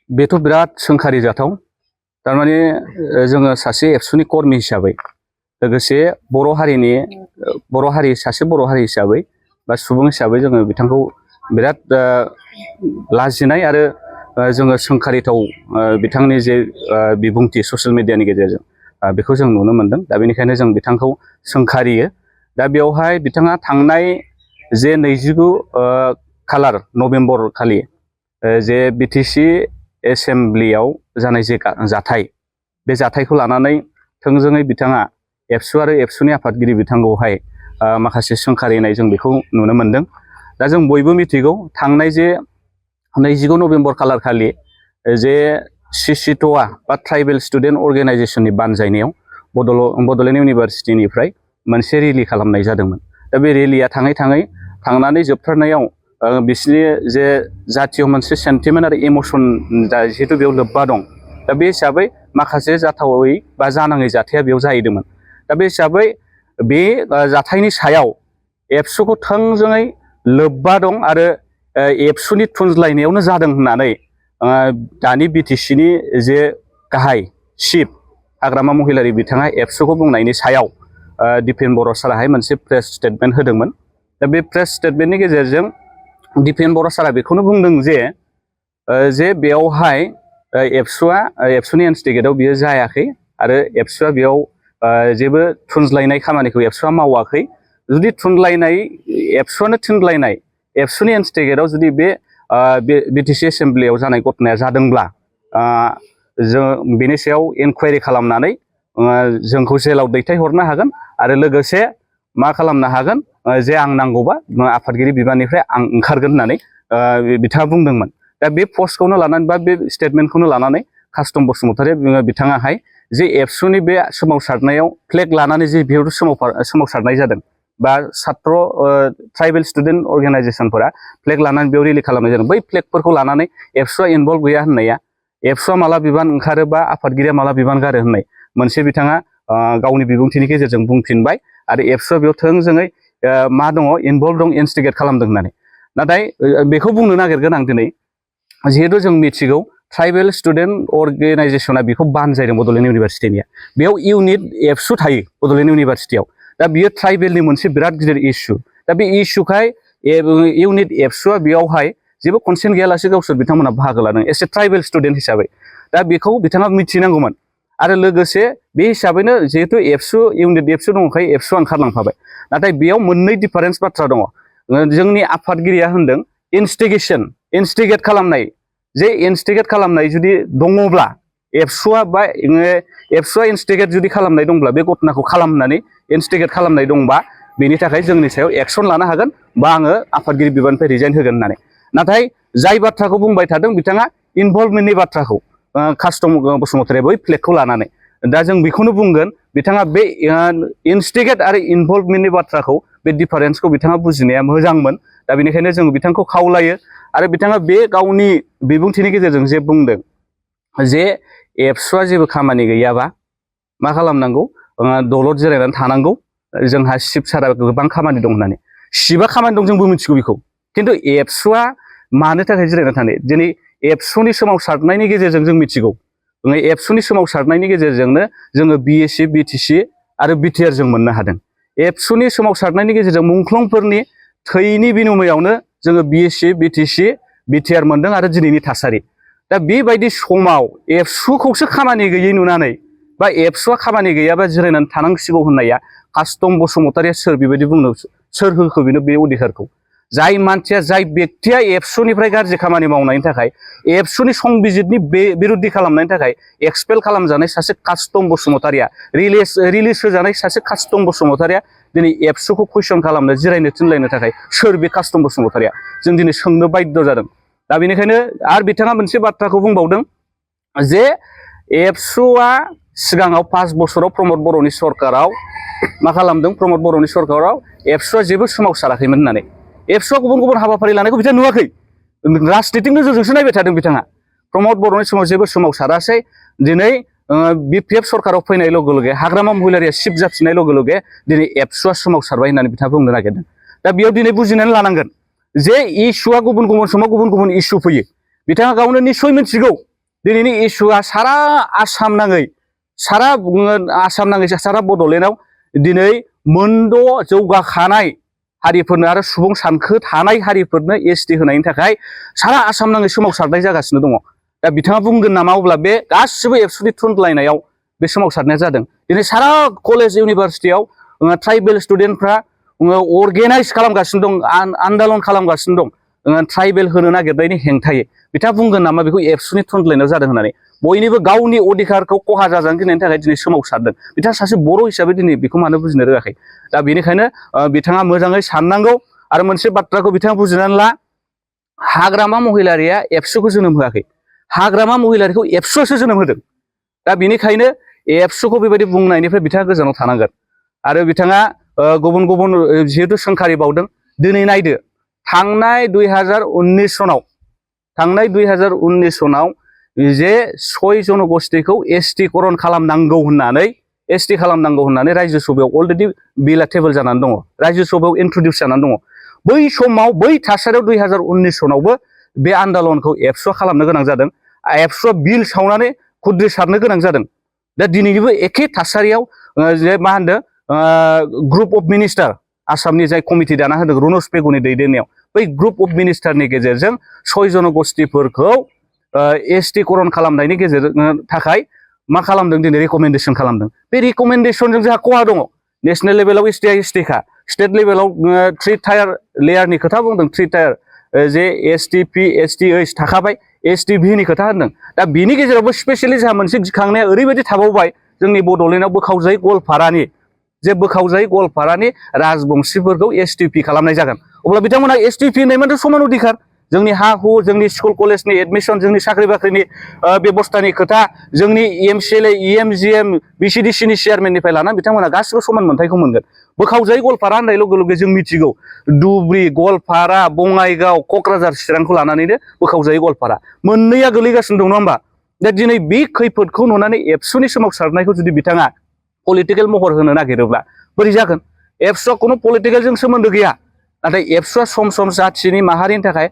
बेथ' बिराद सोंखारि जाथाव थारमाने जोङो सासे एबसुनि कर्मि हिसाबै लोगोसे बर' हारि सासे बर' हारि हिसाबै बा सुबुं हिसाबै जोङो बिथांखौ बिराद लाजिनाय आरो जोङो सोंखारिथाव बिथांनि जे बिबुंथि ससियेल मिडियानि गेजेरजों बेखौ जों नुनो मोनदों। दा बेनिखायनो जों बिथांखौ सोंखारियो। दा बेवहाय बिथाङा थांनाय जे 29 खालार नभेम्बर खालि जे बिटिसि एसेम्ब्लियाव जानाय जे जाथाय बे जाथायखौ लानानै थोंजोङै बिथाङा एबसु आरो एबसुनि आफादगिरि बिथांखौहाय माखासे सोंखारिनाय जों बेखौ नुनो मोनदों। दा जों बयबो मिथिगौ थांनाय जे 29 नभेम्बर खालार खालि जे सिसिट'आ बा ट्राइबेल स्टुडेन्ट अर्गेनाइजेसननि बानजायनायाव बड'लेण्ड इउनिभारसिटिनिफ्राय मोनसे रेलि खालामनाय जादोंमोन। दा बे रेलिया थांनानै जोबथारनायाव बिसिनि जे जातीय मोनसे सेन्टिमेन्ट आरो इमसन जिहेतु बेयाव लोब्बा दं। दा बे हिसाबै माखासे जाथावै बा जानाङै जाथाया बेयाव जाहैदोंमोन। दा बे हिसाबै बे जाथायनि सायाव एबसुखौ थोंजोङै लोब्बा दं आरो एबसुनि थुनज्लायनायावनो जादों होननानै दानि बिटिसिनि जे गाहाय चिफ हाग्रामा महिलारि बिथाङा एबसुखौ बुंनायनि सायाव दिपेन बर' साराहाय मोनसे प्रेस स्टेटमेन्ट होदोंमोन। दा बे प्रेस स्टेटमेन्टनि गेजेरजों दिपेन बर' सारा बेखौनो बुंदों जे बेयावहाय एबसुनि इन्स्टिगेटआव बियो जायाखै आरो एबसुआ बेयाव जेबो थुनज्लायनाय खामानिखौ एबसुआ मावाखै। जुदि एबसुआनो थुनज्लायनाय एबसुनि इन्स्टिगेटआव जुदि बे बिटिसि एसेम्ब्लियाव जानाय घटनाया जादोंब्ला जों बेनि सायाव इनकुवारि खालामनानै जोंखौ जेलाव दैथायहरनो हागोन आरो लोगोसे मा खालामनो हागोन जे आं नांगौबा आफादगिरि बिबाननिफ्राय आं ओंखारगोन होननानै बिथाङा बुंदोंमोन। दा बे पस्टखौनो लानानै बा बे स्टेटमेन्टखौनो लानानै कास्टम बसुमतारी बिथाङाहाय जे एबसुनि बे सोमावसारनायाव फ्लेग लानानै जे बेयाव सोमावसारनाय जादों बा सात्र ट्राइबेल स्टुडेन्ट अर्गेनाइजेसनफोरा फ्लेग लानानै बेयाव रेलि खालामनाय जादों। बै फ्लेगफोरखौ लानानै एबसुआ इनभल्भ गैया होननाया एबसुआ माला बिबान ओंखारो बा आफादगिरिया माला बिबान गारो होननाय मोनसे बिथाङा गावनि बिबुंथिनि गेजेरजों बुंफिनबाय आरो एबसुआ बेयाव थोंजोङै मा दङ इनभल्भ दं इनस्टिगेट खालामदों होननानै। नाथाय बेखौ बुंनो नागिरगोन आं दिनै जिहेतु जों मिथिगौ ट्राइबेल स्टुडेन्ट अर्गेनाइजेसना बेखौ बानजायदों बड'लेण्ड इउनिभारसिटिनिया। बेयाव इउनिट एबसु थायो बड'लेण्ड इउनिभारसिटियाव। दा बियो ट्राइबेलनि मोनसे बिराद गिदिर इस्यु। दा बे इस्युखाय इउनिट एबसुआ बेयावहाय जेबो कनसेन्ट गैयालासे गावसोर बिथांमोना बाहागो लादों एस ए ट्राइबेल स्टुडेन्ट हिसाबै। दा बेखौ बिथाङा मिथिनांगौमोन आरो लोगोसे बे हिसाबैनो जिहेतु इउनिट एबसु दंखायो एबसुआ ओंखारलांफाबाय। नाथाय बेयाव मोननै डिफारेन्स बाथ्रा दङ। जोंनि आफादगिरिया होनदों इनस्टिगेट खालामनाय। जे इनस्टिगेट खालामनाय जुदि दङब्ला एबसुआ इनस्टिगेट जुदि खालामनाय दंब्ला बे घटनाखौ खालामनानै इनस्टिगेट खालामनाय दंबा बेनि थाखाय जोंनि सायाव एक्सन लानो हागोन बा आङो आफादगिरि बिबाननिफ्राय रिजाइन होगोन होननानै। नाथाय जाय बाथ्राखौ बुंबाय थादों बिथाङा इनभल्भमेन्टनि बाथ्राखौ कास्टम बसुमतारी बै फ्लेगखौ लानानै। दा जों बेखौनो बुंगोन बिथाङा बे इनस्टिगेट आरो इनभल्भमेन्टनि बाथ्राखौ बे डिफारेन्सखौ बिथाङा बुजिनाया मोजांमोन। दा बेनिखायनो जों बिथांखौ खावलायो आरो बिथाङा बे गावनि बिबुंथिनि गेजेरजों जे बुंदों जे एबसुआ जेबो खामानि गैयाबा मा खालामनांगौ दलद जिरायनानै थानांगौ। जोंहा चिफ सारा गोबां खामानि दं होननानै। चिफआ खामानि दं जोंबो मिथिगौ बेखौ। खिन्थु एबसुआ मानो थाखाय जिरायनानै थानो? दिनै एबसुनि सोमावसारनायनि गेजेरजों जों मिथिगौ। एबसुनि सोमावसारनायनि गेजेरजोंनो जोङो बिएसि बिटिसि आरो बिटिआर जों मोननो हादों। एबसुनि सोमावसारनायनि गेजेरजों मुंख्लंफोरनि थैनि बिनिमयावनो जोङो बिएसि बिटिसि बिटिआर मोनदों आरो दिनैनि थासारि। दा बेबायदि समाव एबसुखौसो खामानि गैयै नुनानै बा एबसुआ खामानि गैयाबा जिरायनानै थानांसिगौ होननाया कास्टम बसुमतारीया सोर बेबायदि बुंनो सोर होखो बेनो बे अधिकारखौ? जाय बेक्तिया एबसुनिफ्राय गाज्रि खामानि मावनायनि थाखाय एबसुनि संबिजितनि बिरुद्धि खालामनायनि थाखाय एक्सपेल खालामजानाय सासे कास्टम बसुमतारीया रिलिज होजानाय सासे कास्टम बसुमतारीया दिनै एबसुखौ कुइसन खालामनो जिरायनो थिनलायनो थाखाय सोर बे कास्टम बसुमतारीया? जों दिनै सोंनो बाध्य जादों। दा बेनिखायनो आरो बिथाङा मोनसे बाथ्राखौ बुंबावदों जे एबसुआ सिगाङाव 5 बोसोराव प्रमद बर'नि सरकाराव मा खालामदों? प्रमद बर'नि सरकाराव एबसुआ जेबो सोमावसाराखैमोन होननानै। एबसुआ गुबुन गुबुन हाबाफारि लानायखौ बिथाङा नुवाखै। राजनितिक नोजोरजोंसो नायबाय थादों बिथाङा। प्रमद बर'नि समाव जेबो सोमावसारासै। दिनै बिपिएफ सरकाराव फैनाय लोगो लोगो हाग्रामा महिलारिया चिफ जाफिननाय लोगो लोगो दिनै एबसुआ सोमावसारबाय होननानै बिथाङा बुंनो नागिरदों। दा बेयाव दिनै बुजिनानै लानांगोन जे इस्युआ गुबुन गुबुन समाव गुबुन गुबुन इस्यु फैयो। बिथाङा गावनो निस्सय मिथिगौ दिनैनि इस्युआ सारा आसाम नाङै सारा बड'लेण्डआव दिनै मोनद' जौगाखानाय हारिफोरनो आरो सुबुं सानखो थानाय हारिफोरनो एसटि होनायनि थाखाय सारा आसाम नाङै सोमावसारनाय जागासिनो दङ। दा बिथाङा बुंगोन नामा अब्ला बे गासिबो एबसुनि थुनलायनायाव बे सोमावसारनाया जादों? दिनै सारा कलेज इउनिभारसिटियाव ट्राइबेल स्टुडेन्टफ्रा अर्गेनाइज खालामगासिनो दं, आन्दालन खालामगासिनो दं ट्राइबेल होनो नागिरनायनि हेंथायै। बिथाङा बुंगोन नामा बेखौ एबसुनि थुनलायनायाव जादों होननानै? बयनिबो गावनि अधिकारखौ खहा जाजानो गिनायनि थाखाय दिनै सोमावसारदों। बिथाङा सासे बर' हिसाबै दिनै बेखौ मानो बुजिनो रोङाखै? दा बेनिखायनो बिथाङा मोजाङै साननांगौ। आरो मोनसे बाथ्राखौ बिथाङा बुजिनानै ला, हाग्रामा महिलारिया एबसुखौ जोनोम होआखै, हाग्रामा महिलारिखौ एबसुआसो जोनोम होदों। दा बेनिखायनो एबसुखौ बेबायदि बुंनायनिफ्राय बिथाङा गोजानाव थानांगोन। आरो बिथाङा गुबुन गुबुन जिहेतु सोंखारिबावदों, दिनै नायदो थांनाय 2019 सनाव जे 6 जनगोष्ठीखौ एसटि करन खालामनांगौ होननानै रायजो सभायाव अलरेडि बिला टेबोल जानानै दङ, रायजो सभायाव इन्ट्रडिउस जानानै दङ। बै समाव बै थासारियाव 2019 सनावबो बे आन्दलनखौ एबसुआ खालामनो गोनां जादों, एबसुआ बिल सावनानै खुद्रि सारनो गोनां जादों। दा दिनैनिबो एखे थासारियाव जे मा होनदों ग्रुप अफ मिनिस्टार, आसामनि जाय कमिटि दाना होदों रुनस पेगुनि दैदेननायाव, बै ग्रुप अफ मिनिस्टारनि गेजेरजों 6 जनगोष्ठीफोरखौ एसटि करन खालामनायनि गेजेरजों थाखाय मा खालामदों दिनै रेकमेन्डेसन खालामदों। बे रेकमेन्डेसनजों जोंहा खहा दङ। नेसनेल लेभेलाव एसटिआ एसटिखा, स्टेट लेभेलाव 3 टायार लेयारनि खोथा बुंदों, 3 टायार जे एसटि पि एसटि ओइस थाखाबाय, एसटि भिनि खोथा होनदों। दा बिनि गेजेरावबो स्पेसियेलि जोंहा मोनसे गिखांनाया ओरैबायदि थाबावबाय, जोंनि बड'लेण्डआव बोखावजायै गवालपारानि राजबंशीफोरखौ एसटिपि खालामनाय जागोन। अब्ला बिथांमोना एसटिपि होननायमोन समान अधिकार, जोंनि हा हु, जोंनि स्कुल कलेजनि एडमिसन, जोंनि साख्रि बाख्रिनि बेबस्थानि खोथा, जोंनि एमसिएलए इएमजिएम बिसिडिसिनि चेयारमेननिफ्राय लानानै बिथांमोना गासिबो समान मोनथायखौ मोनगोन। बोखावजायै गवालपारा होननाय लोगो लोगो जों मिथिगौ धुबुरि, गवालपारा, बङाइगाव, क'क्राझार, चिरांखौ लानानैनो बोखावजायै गवालपारा मोननैया गोलैगासिनो दं, नङा होमबा? दा दिनै बे खैफोदखौ नुनानै एबसुनि सोमावसारनायखौ जुदि बिथाङा पलिटिकेल महर होनो नागिरोब्ला बोरै जागोन? एबसुआ खुनु पलिटिकेलजों सोमोन्दो गैया, नाथाय एबसुआ सम सम जाथिनि माहारिनि थाखाय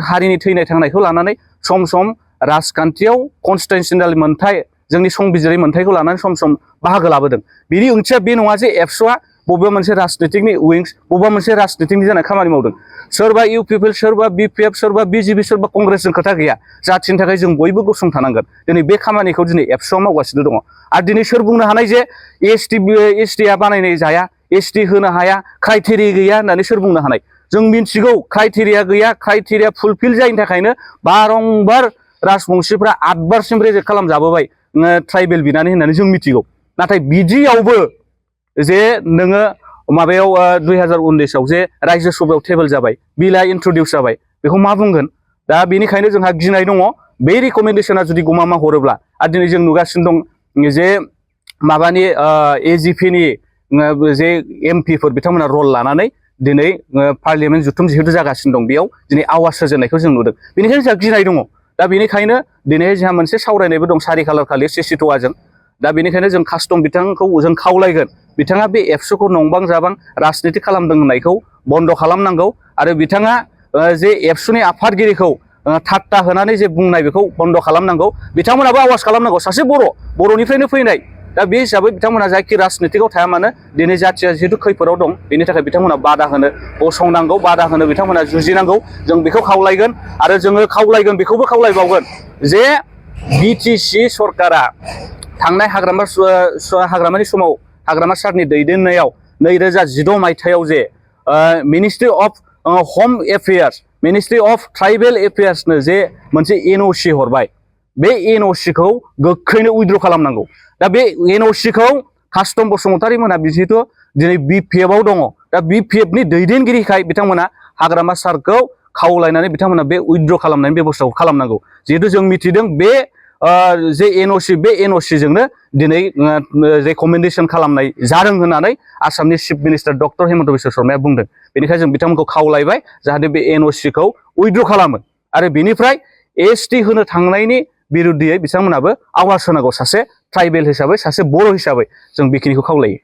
हारिनि थैनाय थांनायखौ लानानै सम सम राजखान्थियाव कनस्टिटिउसनेल मोन्थाय, जोंनि संबिजिरारि मोन्थायखौ लानानै सम सम बाहागो लाबोदों। बिनि ओंथिया बे नङा जे एबसुआ बबेबा मोनसे राजनितिकनि उइंस, बबेबा मोनसे राजनितिकनि जानाय खामानि मावदों। सोरबा इउपिपिएल, सोरबा बिपिएफ, सोरबा बिजेपि, सोरबा कंग्रेसजों खोथा गैया। जाथिनि थाखाय जों बयबो गसंथानांगोन। दिनै बे खामानिखौ दिनै एबसुआ मावगासिनो दङ। आरो दिनै सोर बुंनो हानाय जे एसटिआ बानायनाय जाया, एसटि होनो हाया, क्राइटेरिया गैया होननानै सोर बुंनो हानाय? जों मिथिगौ क्राइटेरिया गैया, क्राइटेरिया फुलफिल जायैनि थाखायनो बारंबार राजबंशीफ्रा 8 बारसिम रिजेक्ट खालामजाबोबाय ट्राइबेल बिनानै होननानै जों मिथिगौ। नाथाय बिदियावबो जे नोङो माबायाव 2019 आव जे रायजो सभायाव टेबोल जाबाय, बिला इन्ट्रडिउस जाबाय, बेखौ मा बुंगोन? दा बेनिखायनो जोंहा गिनाय दङ, बे रिकमेन्डेसना जुदि गमामा हरोब्ला। आरो दिनै जों नुगासिनो दं जे माबानि एजिपिनि जे एमपिफोर बिथांमोना रल लानानै दिनै पार्लियामेन्ट जुथुम जिहेतु जागासिनो दं, बेयाव दिनै आवाज होजेननायखौ जों नुदों। बेनिखायनो जोंहा गिनाय दङ। दा बेनिखायनो दिनै जोंहा मोनसे सावरायनायबो दं 4 खालार खालि सिसिट'वाजों। दा बेनिखायनो जों कास्टम बिथांखौ जों खावलायगोन, बिथाङा बे एबसुखौ नंबां जाबां राजनिति खालामदों होननायखौ बन्द' खालामनांगौ। आरो बिथाङा जे एबसुनि आफादगिरिखौ ठाट्टा होनानै जे बुंनाय बेखौ बन्द' खालामनांगौ। बिथांमोनाबो आवाज खालामनांगौ, सासे बर'निफ्रायनो फैनाय। दा बे हिसाबै बिथांमोना जायखि राजनितिकआव थाया मानो, दिनै जाथिया जिहेतु खैफोदाव दं, बेनि थाखाय बिथांमोना बादा होनो गसंनांगौ, बादा होनो बिथांमोना जुजिनांगौ। जों बेखौ खावलायगोन। आरो जोङो खावलायगोन, बेखौबो खावलायबावगोन जे बिटिसि सरकारा थांनाय हाग्रामानि समाव हाग्रामा सारनि दैदेननायाव 2016 मायथाइयाव जे मिनिस्ट्रि अफ हम एफेयार्स, मिनिस्ट्रि अफ ट्राइबेल एफेयार्सनो जे मोनसे एनअसि हरबाय, बे एनअसिखौ गोख्रैनो उइथड्र खालामनांगौ। दा बे एनअसिखौ कास्टम बसुमतारी मोना जिहेतु दिनै बिपिएफआव दङ। दा बिपिएफनि दैदेनगिरिखाय बिथांमोना हाग्रामा सारखौ खावलायनानै बिथांमोना बे उइथड्र खालामनायनि बेबस्थाखौ खालामनांगौ। जिहेतु जों मिथिदों बे जे एनअसि, बे एनअसिजोंनो दिनै रेकमेन्डेसन खालामनाय जादों होननानै आसामनि chief minister doctor Himanta Biswa शर्माया बुंदों। बेनिखायनो जों बिथांमोनखौ खावलायबाय जाहाथे बे एनअसिखौ उइथड्र खालामो आरो बेनिफ्राय एसटि होनो थांनायनि बिरुद्धियै बिथांमोनाबो आवाज होनांगौ, सासे ट्राइबेल हिसाबै, सासे बर' हिसाबै जों बेखिनिखौ खावलायो।